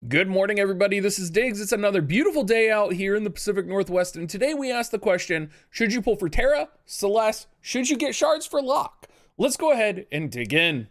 Good morning, everybody. This is Diggs. It's another beautiful day out here in the Pacific Northwest, and today we ask the question, should you pull for Terra, Celes, should you get shards for Lock? Let's go ahead and dig in.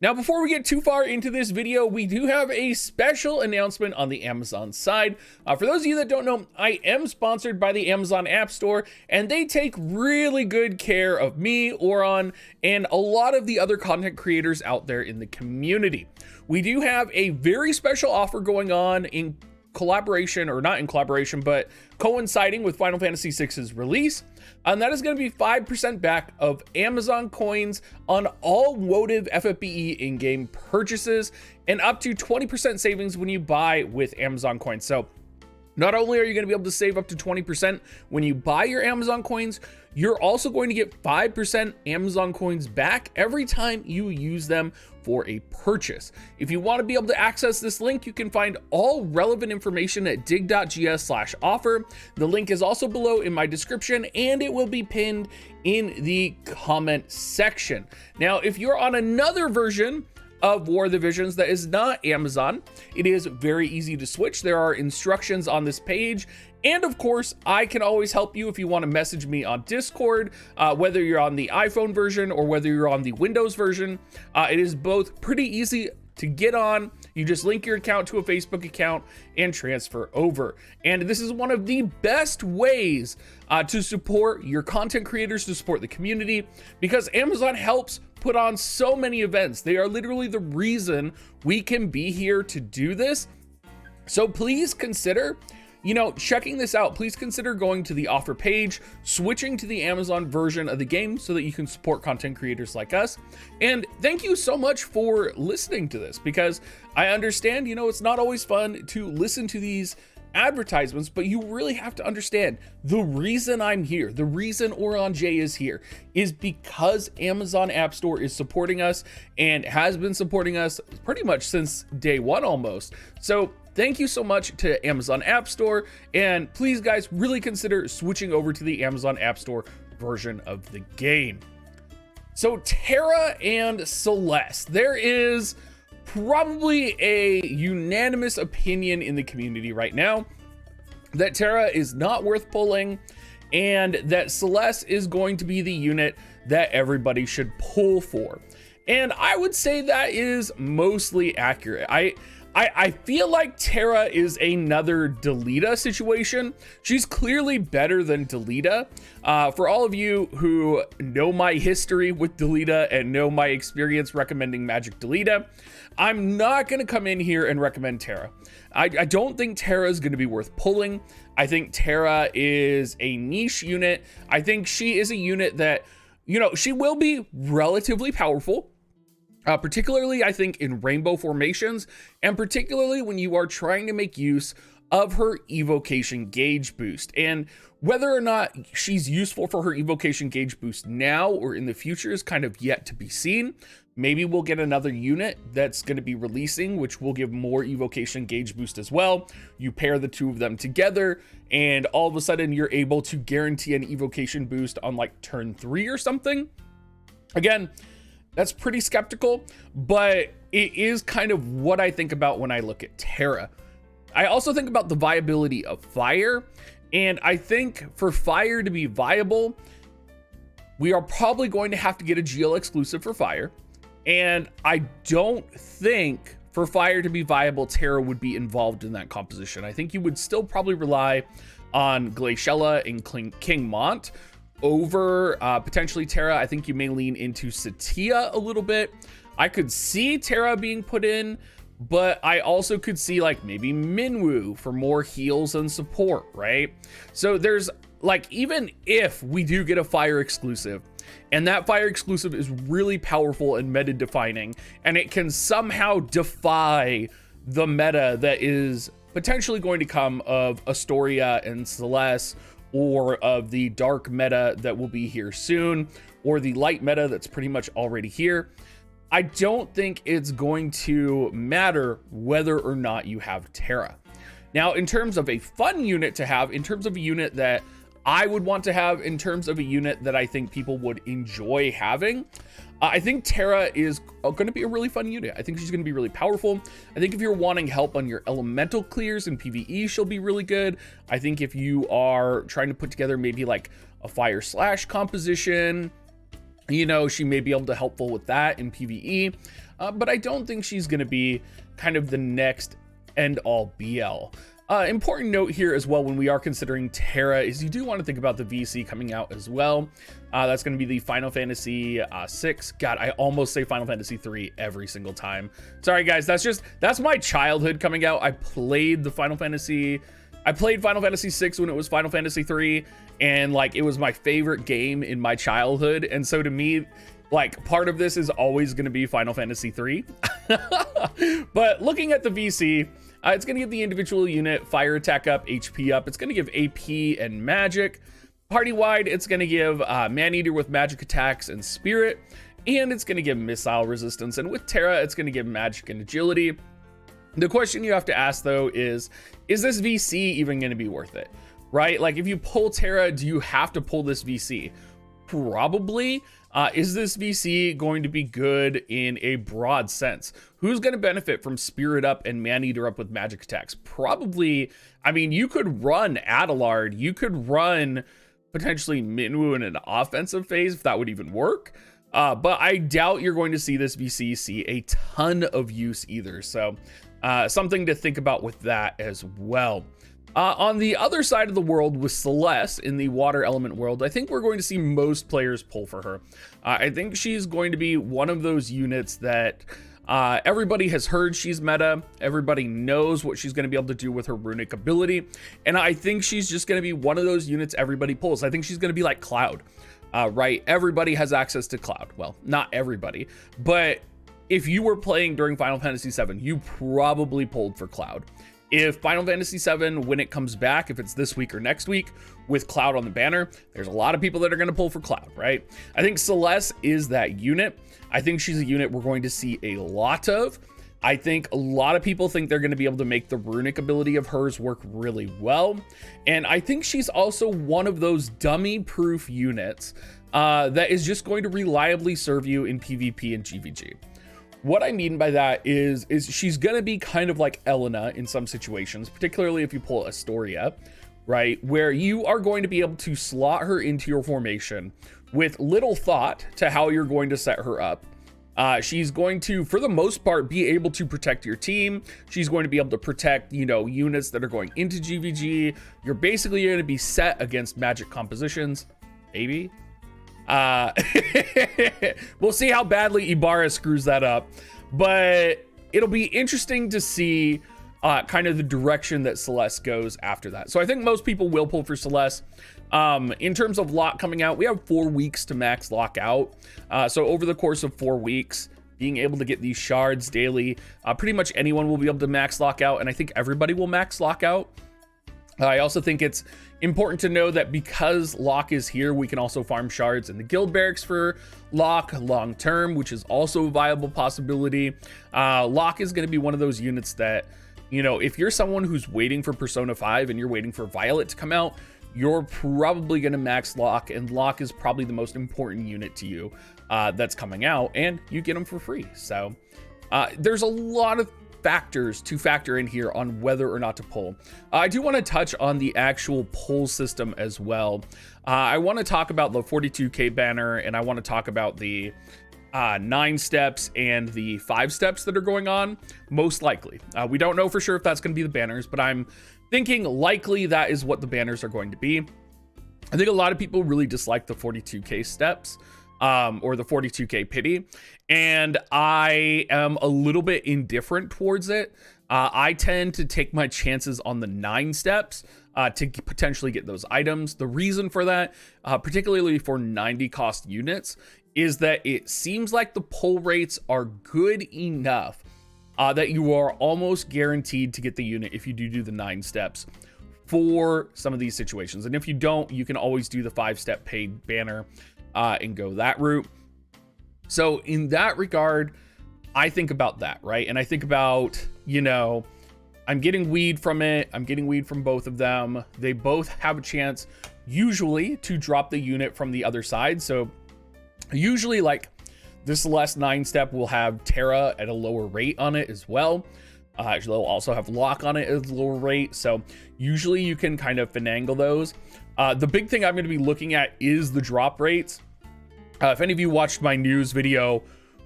Now, before we get too far into this video, we do have a special announcement on the Amazon side. For those of you that don't know, I am sponsored by the Amazon Appstore, and they take really good care of me, Oron, and a lot of the other content creators out there in the community. We do have a very special offer going on in collaboration, or not in collaboration, but coinciding with Final Fantasy VI's release, and that is going to be 5% back of Amazon coins on all WoTV FFBE in-game purchases, and up to 20% savings when you buy with Amazon coins. So not only are you going to be able to save up to 20% when you buy your Amazon coins, you're also going to get 5% Amazon coins back every time you use them for a purchase. If you want to be able to access this link, you can find all relevant information at dig.gs/offer. The link is also below in my description, and it will be pinned in the comment section. Now, if you're on another version of War of the Visions that is not Amazon, it is very easy to switch. There are instructions on this page. And of course, I can always help you if you want to message me on Discord, whether you're on the iPhone version or whether you're on the Windows version. It is both pretty easy to get on. You just link your account to a Facebook account and transfer over. And this is one of the best ways to support your content creators, to support the community, because Amazon helps put on so many events. They are literally the reason we can be here to do this. So please consider, checking this out. Please consider going to the offer page, switching to the Amazon version of the game so that you can support content creators like us. And thank you so much for listening to this, because I understand, it's not always fun to listen to these advertisements, but you really have to understand the reason I'm here, the reason Oron J is here, is because Amazon Appstore is supporting us and has been supporting us pretty much since day one almost. So thank you so much to Amazon Appstore, and please guys, really consider switching over to the Amazon Appstore version of the game. So Terra and Celes, there is probably a unanimous opinion in the community right now that Terra is not worth pulling, and that Celes is going to be the unit that everybody should pull for. And I would say that is mostly accurate. I feel like Terra is another Delita situation. She's clearly better than Delita. For all of you who know my history with Delita and know my experience recommending Magic Delita, I'm not going to come in here and recommend Terra. I don't think Terra is going to be worth pulling. I think Terra is a niche unit. I think she is a unit that, she will be relatively powerful. Particularly, I think, in rainbow formations, and particularly when you are trying to make use of her evocation gauge boost. And whether or not she's useful for her evocation gauge boost now or in the future is kind of yet to be seen. Maybe we'll get another unit that's going to be releasing, which will give more evocation gauge boost as well. You pair the two of them together, and all of a sudden you're able to guarantee an evocation boost on like turn 3 or something. Again, that's pretty skeptical, but it is kind of what I think about when I look at Terra. I also think about the viability of Fire, and I think for Fire to be viable, we are probably going to have to get a GL exclusive for Fire, and I don't think for Fire to be viable, Terra would be involved in that composition. I think you would still probably rely on Glaciella and King Mont over potentially Terra. I think you may lean into Satia a little bit. I could see Terra being put in, but I also could see like maybe Minwoo for more heals and support, right? So there's like, even if we do get a Fire exclusive, and that Fire exclusive is really powerful and meta defining, and it can somehow defy the meta that is potentially going to come of Astoria and Celes, or of the dark meta that will be here soon, or the light meta that's pretty much already here, I don't think it's going to matter whether or not you have Terra. Now, in terms of a fun unit to have, in terms of a unit that I would want to have, in terms of a unit that I think people would enjoy having, I think Terra is going to be a really fun unit. I think she's going to be really powerful. I think if you're wanting help on your elemental clears in PvE, she'll be really good. I think if you are trying to put together maybe like a fire slash composition, you know, she may be able to helpful with that in PvE. But I don't think she's going to be kind of the next end all be all. Important note here as well when we are considering Terra is you do want to think about the VC coming out as well. That's going to be the Final Fantasy 6. God, I almost say Final Fantasy 3 every single time. Sorry guys, that's my childhood coming out. I played Final Fantasy 6 when it was Final Fantasy 3, and like it was my favorite game in my childhood. And so to me, like part of this is always going to be Final Fantasy 3. But looking at the VC, it's going to give the individual unit fire attack up, HP up. It's going to give AP and magic. Party-wide, it's going to give Man-Eater with magic attacks and spirit. And it's going to give missile resistance. And with Terra, it's going to give magic and agility. The question you have to ask, though, is this VC even going to be worth it? Right? Like, if you pull Terra, do you have to pull this VC? Probably. Is this VC going to be good in a broad sense? Who's going to benefit from Spirit Up and Man-Eater Up with magic attacks? Probably, I mean, you could run Adelard. You could run potentially Minwu in an offensive phase if that would even work. But I doubt you're going to see this VC see a ton of use either. So something to think about with that as well. On the other side of the world with Celes in the water element world, I think we're going to see most players pull for her. I think she's going to be one of those units that everybody has heard she's meta. Everybody knows what she's going to be able to do with her runic ability. And I think she's just going to be one of those units everybody pulls. I think she's going to be like Cloud, right? Everybody has access to Cloud. Well, not everybody, but if you were playing during Final Fantasy VII, you probably pulled for Cloud. If Final Fantasy VII, when it comes back, if it's this week or next week with Cloud on the banner, there's a lot of people that are going to pull for Cloud, right? I think Celes is that unit. I think she's a unit we're going to see a lot of. I think a lot of people think they're going to be able to make the runic ability of hers work really well. And I think she's also one of those dummy-proof units that is just going to reliably serve you in PvP and GVG. What I mean by that is she's going to be kind of like Elena in some situations, particularly if you pull Astoria, right? Where you are going to be able to slot her into your formation with little thought to how you're going to set her up. She's going to, for the most part, be able to protect your team. She's going to be able to protect, you know, units that are going into GVG. You're basically going to be set against magic compositions, maybe. We'll see how badly Ibarra screws that up, but it'll be interesting to see kind of the direction that Celes goes after that. So I think most people will pull for Celes. In terms of lock coming out, we have 4 weeks to max lock out. So over the course of 4 weeks, being able to get these shards daily, pretty much anyone will be able to max lock out, and I think everybody will max lock out. I also think it's important to know that because Locke is here, we can also farm shards in the guild barracks for Locke long term, which is also a viable possibility. Locke is going to be one of those units that, you know, if you're someone who's waiting for Persona 5 and you're waiting for Violet to come out, you're probably going to max Locke, and Locke is probably the most important unit to you that's coming out, and you get them for free. So there's a lot of factors to factor in here on whether or not to pull. I do want to touch on the actual pull system as well. I want to talk about the 42k banner, and I want to talk about the 9 steps and the 5 steps that are going on, most likely. We don't know for sure if that's going to be the banners, but I'm thinking likely that is what the banners are going to be. I think a lot of people really dislike the 42k steps, or the 42k pity, and I am a little bit indifferent towards it. I tend to take my chances on the 9 steps to potentially get those items. The reason for that, particularly for 90 cost units, is that it seems like the pull rates are good enough that you are almost guaranteed to get the unit if you do the 9 steps for some of these situations. And if you don't, you can always do the 5-step paid banner and go that route. So in that regard, I think about that, right? And I think about, you know, I'm getting weed from it. I'm getting weed from both of them. They both have a chance usually to drop the unit from the other side. So usually, like, This Celes 9-step will have Terra at a lower rate on it as well. Actually, they'll also have lock on it at a lower rate. So usually you can kind of finagle those. The big thing I'm going to be looking at is the drop rates. If any of you watched my news video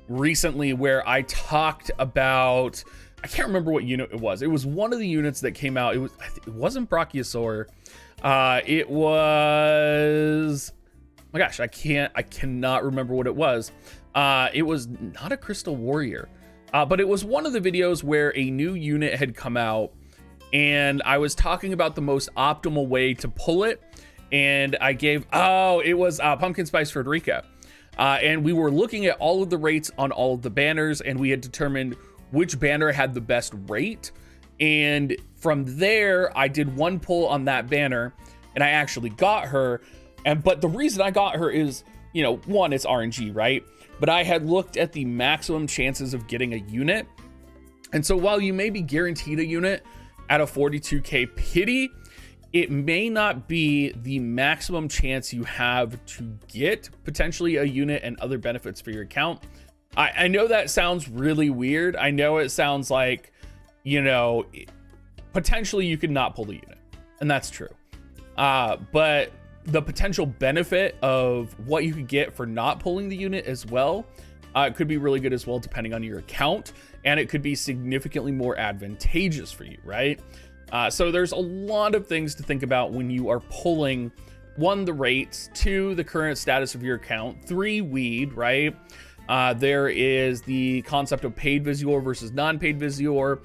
recently where I talked about, I can't remember what unit it was. It was one of the units that came out. It wasn't Brachiosaur. It was, oh my gosh, I cannot remember what it was. It was not a Crystal Warrior. But it was one of the videos where a new unit had come out and I was talking about the most optimal way to pull it. And I gave, it was Pumpkin Spice Frederica. And we were looking at all of the rates on all of the banners and we had determined which banner had the best rate. And from there, I did one pull on that banner and I actually got her. But the reason I got her is, you know, one, it's RNG, right? But I had looked at the maximum chances of getting a unit. And so while you may be guaranteed a unit at a 42K pity, it may not be the maximum chance you have to get potentially a unit and other benefits for your account. I know that sounds really weird. I know it sounds like, you know, potentially you could not pull the unit, and that's true. But the potential benefit of what you could get for not pulling the unit as well could be really good as well, depending on your account, and it could be significantly more advantageous for you, right? So there's a lot of things to think about when you are pulling, one, the rates, two, the current status of your account, three, weed, right? There is the concept of paid Visior versus non-paid Visior.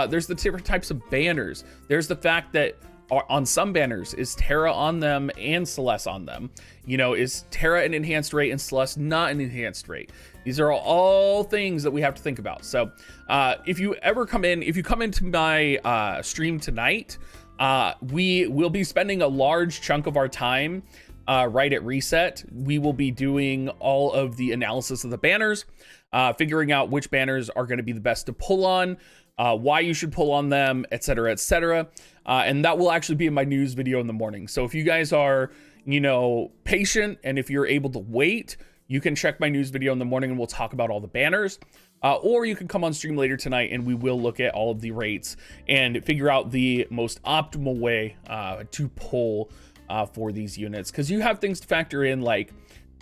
There's the different types of banners. There's the fact that on some banners, is Terra on them and Celes on them? You know, is Terra an enhanced rate and Celes not an enhanced rate? These are all things that we have to think about. So if you come into my stream tonight, we will be spending a large chunk of our time right at reset. We will be doing all of the analysis of the banners, figuring out which banners are going to be the best to pull on, why you should pull on them, etc., etc. And that will actually be in my news video in the morning. So if you guys are, you know, patient, and if you're able to wait, you can check my news video in the morning and we'll talk about all the banners. Or you can come on stream later tonight and we will look at all of the rates and figure out the most optimal way to pull for these units. Because you have things to factor in, like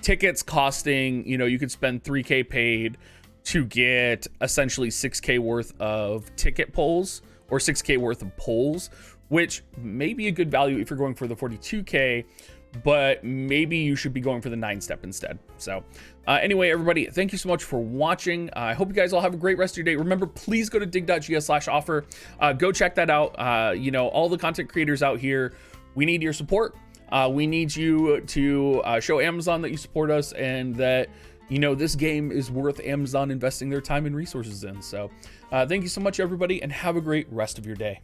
tickets costing, you know, you could spend 3K paid to get essentially 6K worth of ticket pulls or 6K worth of pulls, which may be a good value if you're going for the 42K, but maybe you should be going for the 9-step instead. So anyway, everybody, thank you so much for watching. I hope you guys all have a great rest of your day. Remember, please go to dig.gs/offer. Go check that out. You know, all the content creators out here, we need your support. We need you to show Amazon that you support us and that, you know, this game is worth Amazon investing their time and resources in. So thank you so much, everybody, and have a great rest of your day.